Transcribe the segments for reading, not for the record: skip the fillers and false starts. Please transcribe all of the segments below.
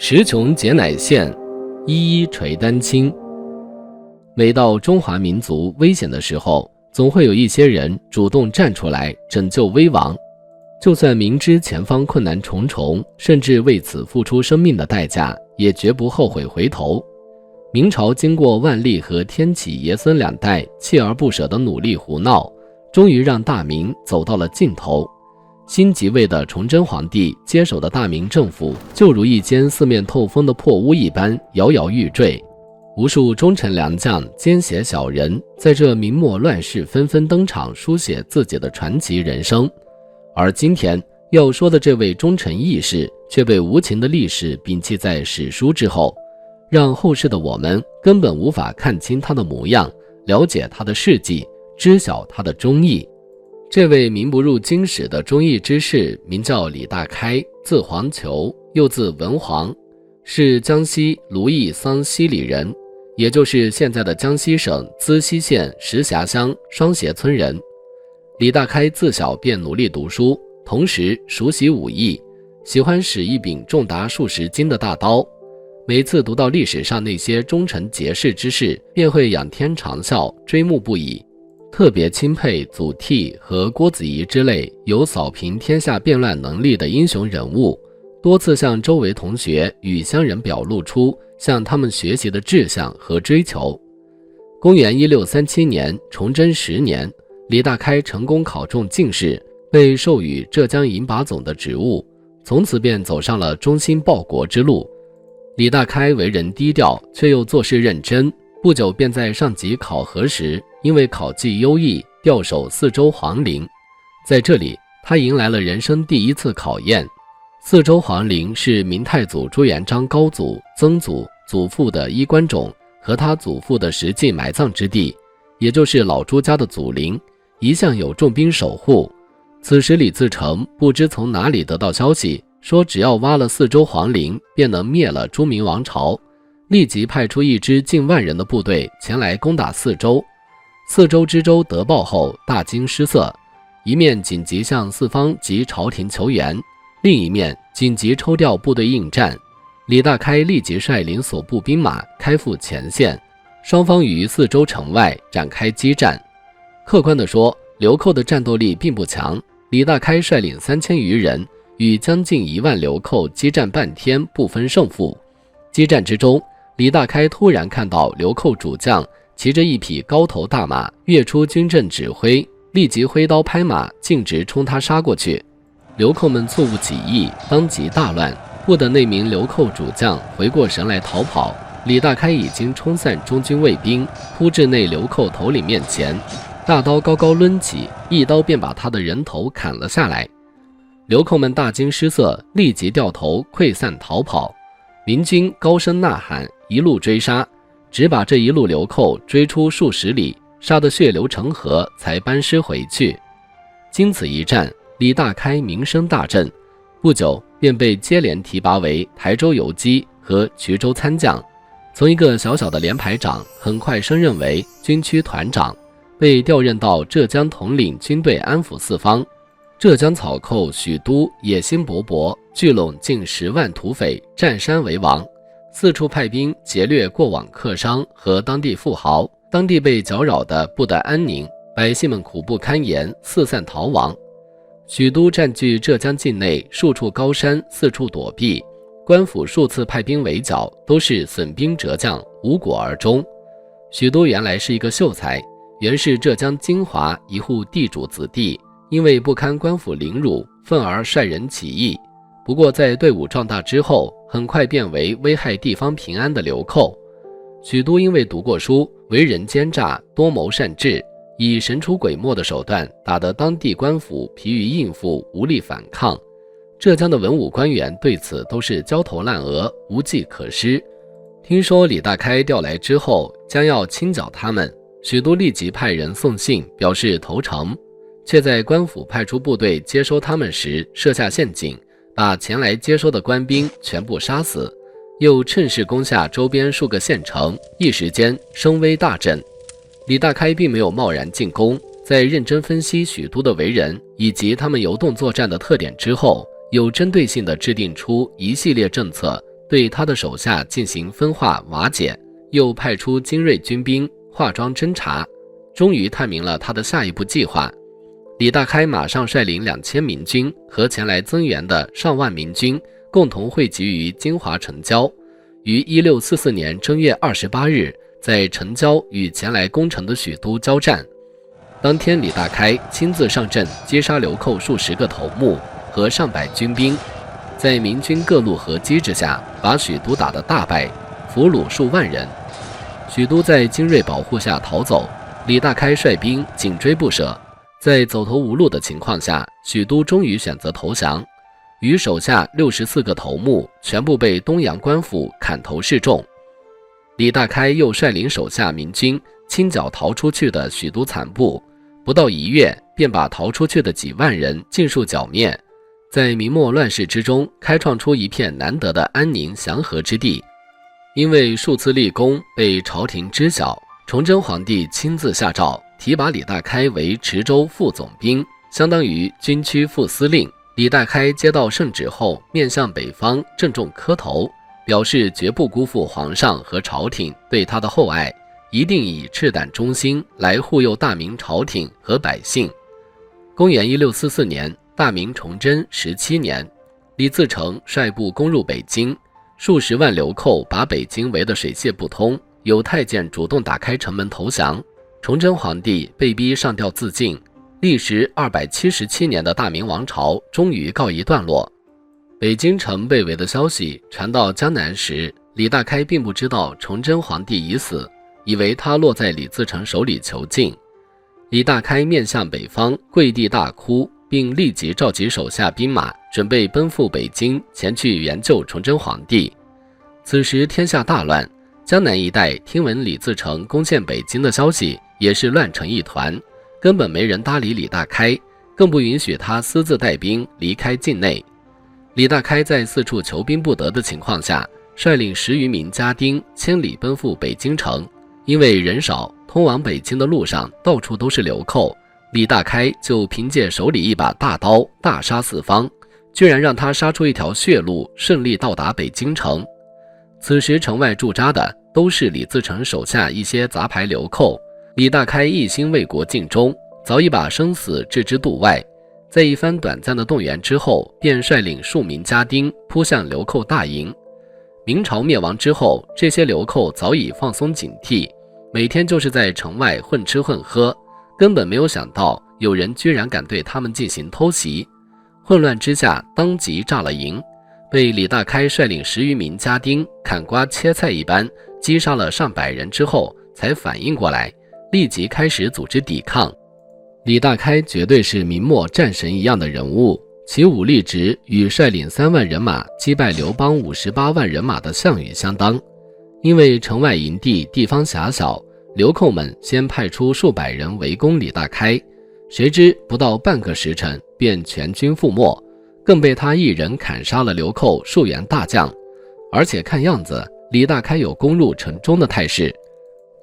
时穷节乃现，一一垂丹青。每到中华民族危险的时候，总会有一些人主动站出来拯救危亡，就算明知前方困难重重，甚至为此付出生命的代价，也绝不后悔回头。明朝经过万历和天启爷孙两代锲而不舍的努力胡闹，终于让大明走到了尽头。新即位的崇祯皇帝接手的大明政府，就如一间四面透风的破屋一般摇摇欲坠。无数忠臣良将、奸邪小人在这明末乱世纷纷登场，书写自己的传奇人生。而今天要说的这位忠臣义士，却被无情的历史摒弃在史书之后，让后世的我们根本无法看清他的模样，了解他的事迹，知晓他的忠义。这位名不入经史的忠义之士名叫李大开，字黄球，又字文黄，是江西卢邑桑西里人，也就是现在的江西省资溪县石峡乡双斜村人。李大开自小便努力读书，同时熟悉武艺，喜欢使一柄重达数十斤的大刀。每次读到历史上那些忠臣节士之事，便会仰天长啸，追慕不已。特别钦佩祖逖和郭子仪之类有扫平天下变乱能力的英雄人物，多次向周围同学与乡人表露出向他们学习的志向和追求。公元1637年，崇祯10年，李大开成功考中进士，被授予浙江营把总的职务，从此便走上了忠心报国之路。李大开为人低调，却又做事认真，不久便在上级考核时，因为考绩优异，调守四州皇陵。在这里，他迎来了人生第一次考验。四州皇陵是明太祖朱元璋高祖、曾祖、祖父的衣冠冢和他祖父的实际埋葬之地，也就是老朱家的祖陵，一向有重兵守护。此时李自成不知从哪里得到消息，说只要挖了四州皇陵，便能灭了朱明王朝，立即派出一支近万人的部队前来攻打四州。四州知州得报后大惊失色，一面紧急向四方及朝廷求援，另一面紧急抽调部队应战。李大开立即率领所部兵马开赴前线，双方于四州城外展开激战。客观地说，流寇的战斗力并不强，李大开率领3000余人与将近1万流寇激战半天，不分胜负。激战之中，李大开突然看到流寇主将骑着一匹高头大马跃出军阵指挥，立即挥刀拍马，径直冲他杀过去。流寇们猝不及意，当即大乱，不等那名流寇主将回过神来逃跑，李大开已经冲散中军卫兵，扑至那流寇头领面前，大刀高高抡起，一刀便把他的人头砍了下来。流寇们大惊失色，立即掉头溃散逃跑。明军高声呐喊，一路追杀，只把这一路流寇追出数十里，杀得血流成河，才班师回去。经此一战，李大开名声大振，不久便被接连提拔为台州游击和衢州参将。从一个小小的连排长，很快升任为军区团长，被调任到浙江统领军队安抚四方。浙江草寇许都野心勃勃，聚拢近10万土匪，占山为王，四处派兵劫掠过往客商和当地富豪，当地被搅扰得不得安宁，百姓们苦不堪言，四散逃亡。许都占据浙江境内数处高山，四处躲避，官府数次派兵围剿，都是损兵折将，无果而终。许都原来是一个秀才，原是浙江金华一户地主子弟，因为不堪官府凌辱，愤而率人起义。不过在队伍壮大之后，很快变为危害地方平安的流寇。许都因为读过书，为人奸诈，多谋善治，以神出鬼没的手段打得当地官府疲于应付，无力反抗。浙江的文武官员对此都是焦头烂额，无计可施。听说李大开调来之后将要清剿他们，许都立即派人送信表示投诚，却在官府派出部队接收他们时设下陷阱，把前来接收的官兵全部杀死，又趁势攻下周边数个县城，一时间声威大振。李大开并没有贸然进攻，在认真分析许都的为人以及他们游动作战的特点之后，有针对性地制定出一系列政策，对他的手下进行分化瓦解，又派出精锐军兵化妆侦察，终于探明了他的下一步计划。李大开马上率领2000民军和前来增援的上万民军共同汇集于金华城郊，于1644年正月28日在城郊与前来攻城的许都交战。当天李大开亲自上阵，击杀流寇数十个头目和上百军兵，在民军各路合击之下，把许都打得大败，俘虏数万人。许都在精锐保护下逃走，李大开率兵紧追不舍。在走投无路的情况下，许都终于选择投降，与手下64个头目全部被东阳官府砍头示众。李大开又率领手下民军清剿逃出去的许都残部，不到1月便把逃出去的几万人尽数剿灭，在明末乱世之中开创出一片难得的安宁祥和之地。因为数次立功被朝廷知晓，崇祯皇帝亲自下诏提拔李大开为池州副总兵，相当于军区副司令。李大开接到圣旨后，面向北方郑重磕头，表示绝不辜负皇上和朝廷对他的厚爱，一定以赤胆忠心来护佑大明朝廷和百姓。公元1644年，大明崇祯17年，李自成率部攻入北京，数十万流寇把北京围得水泄不通，有太监主动打开城门投降。崇祯皇帝被逼上吊自尽，历时277年的大明王朝终于告一段落。北京城被围的消息传到江南时，李大开并不知道崇祯皇帝已死，以为他落在李自成手里囚禁。李大开面向北方跪地大哭，并立即召集手下兵马，准备奔赴北京前去援救崇祯皇帝。此时天下大乱，江南一带听闻李自成攻陷北京的消息，也是乱成一团，根本没人搭理李大开，更不允许他私自带兵离开境内。李大开在四处求兵不得的情况下，率领10余名家丁千里奔赴北京城。因为人少，通往北京的路上到处都是流寇，李大开就凭借手里一把大刀大杀四方，居然让他杀出一条血路，顺利到达北京城。此时城外驻扎的都是李自成手下一些杂牌流寇，李大开一心为国尽忠，早已把生死置之度外。在一番短暂的动员之后，便率领数名家丁扑向流寇大营。明朝灭亡之后，这些流寇早已放松警惕，每天就是在城外混吃混喝，根本没有想到有人居然敢对他们进行偷袭。混乱之下，当即炸了营，被李大开率领10余名家丁砍瓜切菜一般击杀了上百人之后，才反应过来，立即开始组织抵抗。李大开绝对是明末战神一样的人物，其武力值与率领3万人马击败刘邦58万人马的项羽相当。因为城外营地地方狭小，流寇们先派出数百人围攻李大开，谁知不到半个时辰便全军覆没，更被他一人砍杀了流寇数员大将。而且看样子李大开有攻入城中的态势。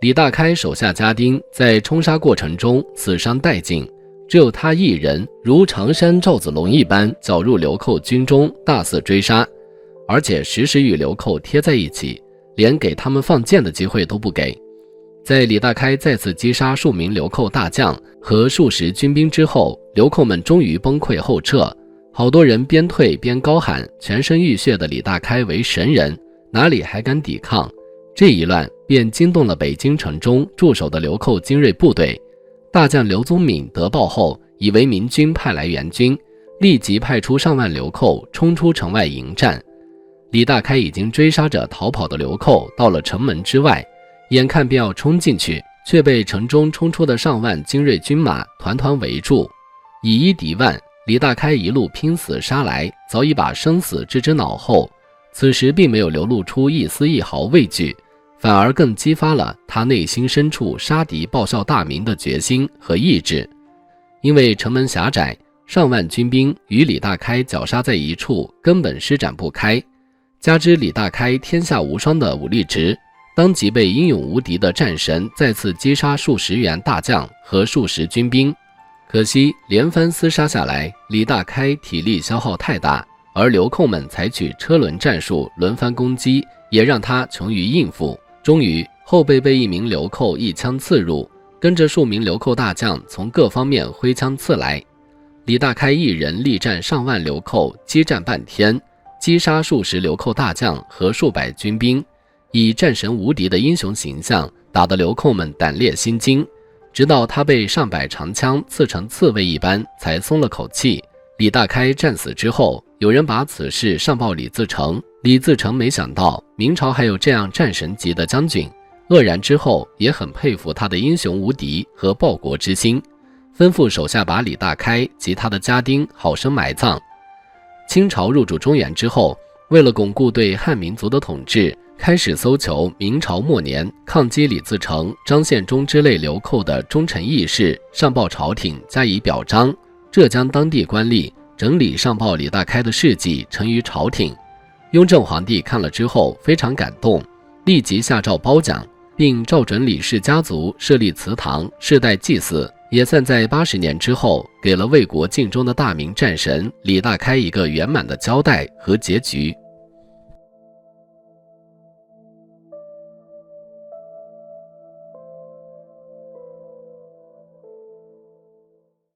李大开手下家丁在冲杀过程中死伤殆尽，只有他一人如常山赵子龙一般搅入流寇军中，大肆追杀，而且时时与流寇贴在一起，连给他们放箭的机会都不给。在李大开再次击杀数名流寇大将和数十军兵之后，流寇们终于崩溃后撤，好多人边退边高喊全身浴血的李大开为神人，哪里还敢抵抗。这一乱便惊动了北京城中驻守的流寇精锐部队。大将刘宗敏得报后，以为明军派来援军，立即派出上万流寇冲出城外迎战。李大开已经追杀着逃跑的流寇到了城门之外，眼看便要冲进去，却被城中冲出的上万精锐军马团团围住。以一敌万，李大开一路拼死杀来，早已把生死置之脑后，此时并没有流露出一丝一毫畏惧，反而更激发了他内心深处杀敌报效大明的决心和意志。因为城门狭窄，上万军兵与李大开绞杀在一处，根本施展不开，加之李大开天下无双的武力值，当即被英勇无敌的战神再次击杀数十员大将和数十军兵。可惜连番厮杀下来，李大开体力消耗太大，而流寇们采取车轮战术轮番攻击，也让他穷于应付。终于后背被一名流寇一枪刺入，跟着数名流寇大将从各方面挥枪刺来。李大开一人力战上万流寇，激战半天，击杀数十流寇大将和数百军兵，以战神无敌的英雄形象打得流寇们胆裂心惊。直到他被上百长枪刺成刺猬一般，才松了口气。李大开战死之后，有人把此事上报李自成。李自成没想到明朝还有这样战神级的将军，愕然之后也很佩服他的英雄无敌和报国之心，吩咐手下把李大开及他的家丁好生埋葬。清朝入主中原之后，为了巩固对汉民族的统治，开始搜求明朝末年抗击李自成、张献忠之类流寇的忠臣义士，上报朝廷加以表彰。浙江当地官吏整理上报李大开的事迹呈于朝廷。雍正皇帝看了之后非常感动，立即下诏褒奖，并照准李氏家族设立祠堂，世代祭祀，也算在80年之后给了为国尽忠的大明战神李大开一个圆满的交代和结局。